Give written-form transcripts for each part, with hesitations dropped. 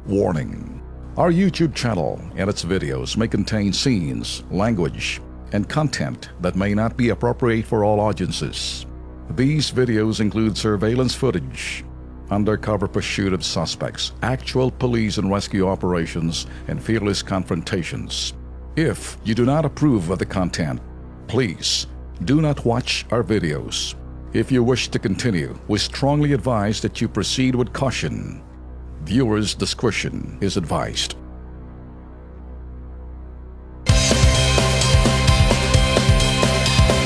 Warning: our YouTube channel and its videos may contain scenes, language, and content that may not be appropriate for all audiences. These videos include surveillance footage, undercover pursuit of suspects, actual police and rescue operations, and fearless confrontations. If you do not approve of the content, please do not watch our videos. If you wish to continue, we strongly advise that you proceed with caution. Viewers' discretion is advised.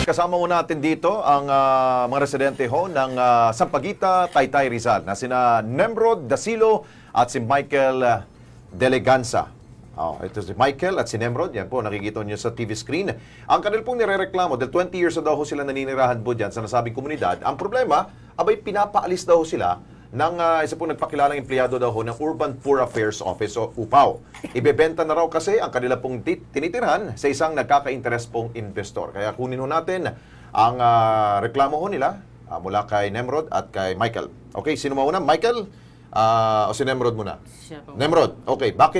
Kasama mo natin dito ang mga residente ho ng Sampaguita, Taytay, Rizal na sina Nemrod Dasilo at si Michael Deleganza. Ito si Michael at si Nemrod, yan po, nakikita niyo sa TV screen. Ang kanil pong nirereklamo, dahil 20 years na daw sila naninirahan po dyan sa nasabing komunidad. Ang problema, abay pinapaalis daw sila ng isa pong nagpakilalang empleyado daw ng Urban Poor Affairs Office o UPAO. Ibebenta na raw kasi ang kanila pong tinitirhan sa isang nagkaka-interest pong investor. Kaya kunin ho natin ang reklamo ho nila mula kay Nemrod at kay Michael. Okay, sino mauna? Michael? O si Nemrod muna? Siya po. Nemrod, okay. Ba't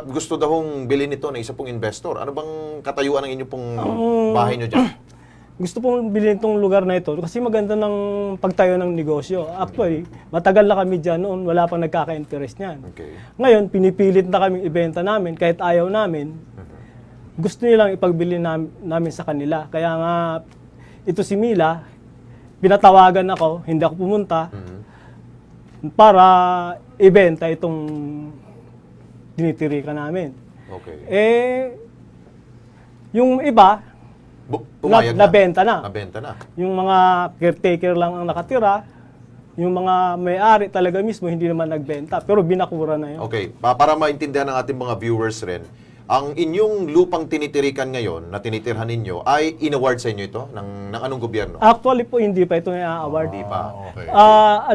gusto daw hong bilhin ito na isa pong investor? Ano bang katayuan ng inyong pong bahay nyo dyan? Gusto pong bilhin itong lugar na ito kasi maganda ng pagtayo ng negosyo. Actually, matagal na kami dyan noon, wala pang nagkaka-interest niyan. Okay. Ngayon, pinipilit na kami ibenta namin kahit ayaw namin. Gusto nilang ipagbili namin sa kanila. Kaya nga, ito si Mila, pinatawagan ako, hindi ako pumunta para ibenta itong tinitirikan namin. Okay. Yung iba, Pumayag nabenta na. Nabenta na. Yung mga caretaker lang ang nakatira, yung mga may-ari talaga mismo hindi naman nagbenta, pero binakura na yun. Okay, para maintindihan ng ating mga viewers rin, ang inyong lupang tinitirikan ngayon na tinitirhan ninyo ay in-award sa inyo ito ng anong gobyerno? Actually po, hindi pa ito na-award. Hindi pa. Okay.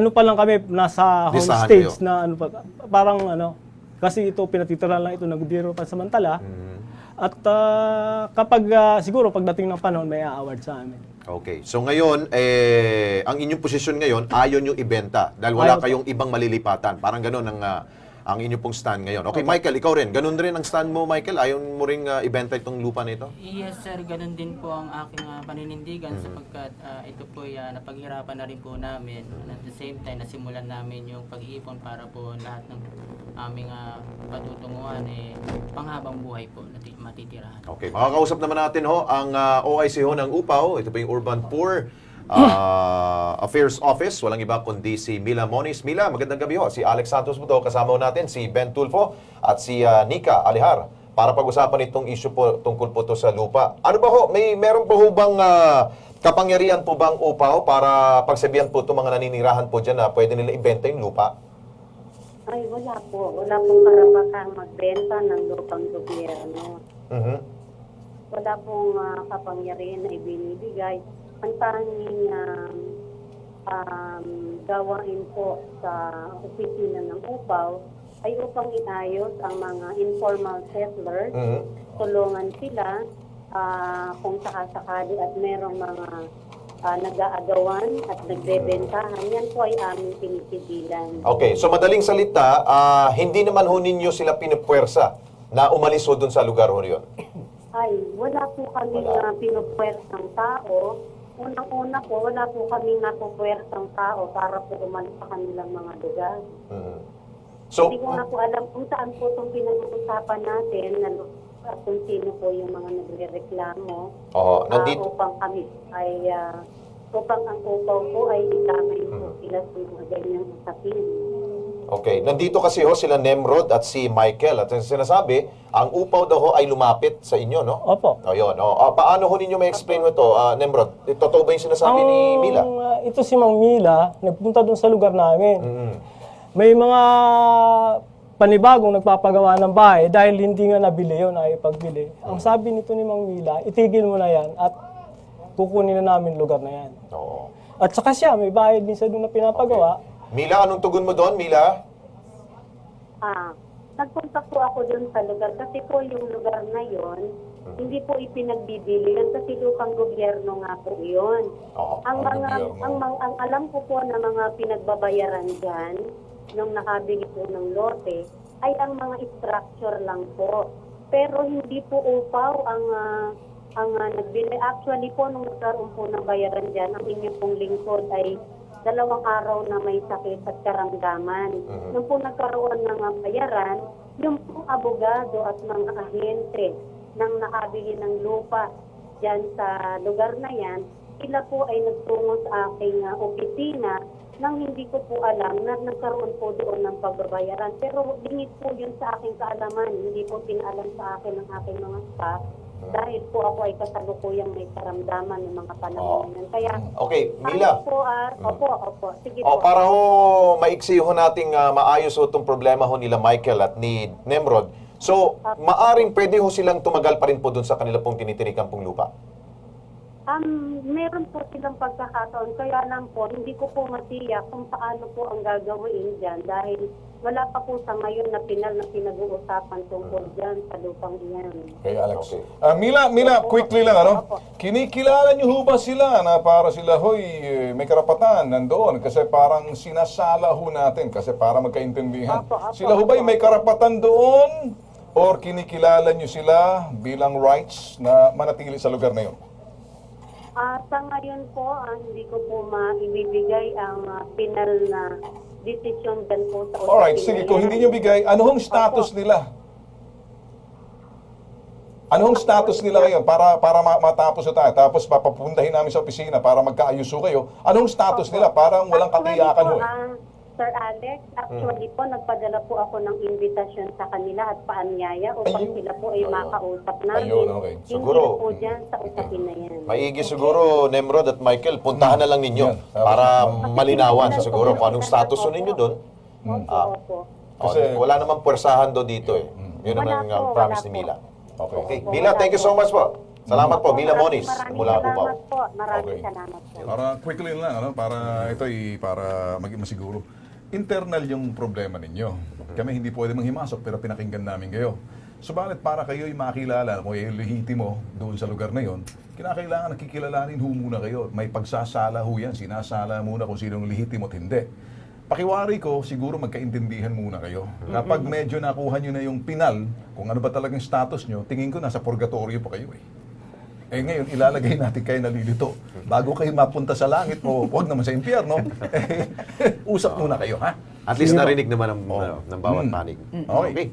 Ano pa lang kami, nasa home Listahan stage kayo. na ano pa, parang ano, kasi ito, pinatitirahan lang ito ng gobyerno pansamantala. At kapag siguro pagdating ng panahon, may award sa amin. Okay. So ngayon, ang inyong posisyon ngayon, ayaw nyo ibenta dahil wala Ayaw kayong ibang malilipatan. Parang gano'n ang inyong pong stand ngayon. Okay, Michael, ikaw rin. Ganun rin ang stand mo, Michael? Ayaw mo rin ibenta itong lupa na ito? Yes sir, ganun din po ang aking paninindigan sapagkat ito po ay napaghirapan na rin po namin. And at the same time, nasimulan namin yung pag-iipon para po lahat ng aming patutunguhan panghabang buhay po na matitirahan. Okay, makakausap naman natin ho ang OIC ho ng UPAO. Ito po yung Urban Poor Affairs Office. Walang iba kundi si Mila Moniz. Mila, magandang gabi ho. Si Alex Santos mo to. Kasama ho natin si Ben Tulfo at si Nika Alihar para pag-usapan itong issue po tungkol po to sa lupa. Ano ba ho? Meron po ho bang kapangyarihan po bang UPAO para pagsabihan po itong mga naninirahan po dyan na pwede nila ibenta yung lupa? Ay, wala po. Wala pong karapatang magbenta ng lupang gobyerno. Wala pong kapangyarihan na ibinibigay. Ang tanging gawain po sa opisina ng UPAO ay upang inayos ang mga informal settlers, tulungan sila kung sakasakali at merong mga nag-aagawan at nagbebentahan, yan po ay aming pinisigilan. Okay, so madaling salita, hindi naman ho ninyo sila pinupwersa na umalis ho dun sa lugar ho yun? Ay, wala po kami pinupwersang tao. Unang-una po, wala po kami napupwersang tao para po umalis sa kanilang mga lugar. So, Hindi ko na po alam kung saan po itong pinag-uusapan natin at kung sino po yung mga nagre-reklamo nandito. upang kami ay upang ang upaw po ay itamay po sila sa mga ganyang usapin. Okay, nandito kasi ho sila Nemrod at si Michael. At sinasabi, ang upaw daw ho ay lumapit sa inyo, no? Opo. Ayun. Paano ho ninyo ma-explain mo ito, Nemrod? Totoo ba yung sinasabi ni Mila? Ito si Mang Mila, nagpunta doon sa lugar namin. May mga panibagong nagpapagawa ng bahay dahil hindi nga nabili yun, ay pagbili. Ang sabi nito ni Mang Mila, itigil mo na yan at kukunin na namin lugar na yan. Oo. At saka siya, may bahay din sa doon na pinapagawa. Mila, anong tugon mo doon, Mila? Nagpunta po ako dun sa lugar kasi po yung lugar na yon hindi po ipinagbibilihan kasi lupang gobyerno nga po yun. Oo, Ang alam ko po na mga pinagbabayaran dyan nung nakabili po ng lote ay ang mga structure lang po. Pero hindi po upaw ang nagbili. Actually po, nung nagkaroon po ng bayaran dyan, ang inyong pong lingkod ay 2 araw na may sakit at karamdaman. Nung po nagkaroon ng bayaran, yung pong abogado at mga ahente ng nakabili ng lupa dyan sa lugar na yan, sila po ay nagtungo sa aking opisina nang hindi ko po alam na nagkaroon po doon ng pagbabayaran. Pero dingit po yun sa aking kaalaman. Hindi po pinaalam sa akin ng aking mga staff dahil po ako ay kasalukuyang may karamdaman ng mga panahon yan. Kaya, Okay, Mila. Opo. Sige O, po. para ho maiksi ho nating maayos ho itong problema ho nila Michael at ni Nemrod. So, maaring pwede ho silang tumagal pa rin po dun sa kanila pong tinitirikan pong lupa. Meron po silang pagkakataon. Kaya lang po, hindi ko po matiyak kung paano po ang gagawin dyan dahil wala pa po sa ngayon na pinal na pinag-uusapan tungkol dyan sa lupang iyan. Okay, Alex. Okay. Mila, quickly lang, ano? Kinikilala niyo ho ba sila na para sila, hoy, may karapatan nandoon? Kasi parang sinasala ho natin kasi para magkaintindihan. Opo. Sila ho ba may karapatan doon? Or kinikilala niyo sila bilang rights na manatili sa lugar na yun? Sa ngayon po, hindi ko po maibibigay ang pinal na desisyon dyan po sa opisina. Alright, sige. Kung hindi niyo bigay, ano hong status nila? Ano hong status nila ngayon para matapos na tayo? Tapos papapuntahin namin sa opisina para magkaayos ho kayo. Anong status nila? Parang walang katiyakan ho. Sir Alex, actually po, nagpadala po ako ng invitasyon sa kanila at paanyaya upang sila po ay makausap namin. Ayun, okay. Siguro, po dyan sa usapin na yan. Maigi siguro, Nemrod at Michael, puntahan na lang ninyo Yan. para malinawan siguro kung anong status ho ninyo doon. Opo. Kasi- Wala namang puwersahan do dito eh. Yun Wala naman ang po, promise wala ni Mila. Okay. Okay. Mila, thank you so much po. Salamat po, Mila Moniz, mula Maraming Cubao. salamat po. Maraming Okay. salamat po. Para quickly lang, ano? Para ito para maging masiguro. Internal yung problema ninyo. Kami hindi pwede manghimasok pero pinakinggan namin kayo. Subalit para kayo'y makilala kung yung lehitimo doon sa lugar na yon, kinakailangan nakikilalanin ho muna kayo. May pagsasala ho yan. Sinasala muna kung sinong lehitimo at hindi. Pakiwari ko, siguro magkaintindihan muna kayo. Kapag medyo nakuha nyo na yung pinal, kung ano ba talagang status nyo, tingin ko nasa purgatorio pa kayo eh. Eh ngayon, ilalagay natin kayo nalilito. Bago kayo mapunta sa langit o huwag naman sa impyerno, usap muna kayo, ha? At least narinig naman ng bawat panig. Okay.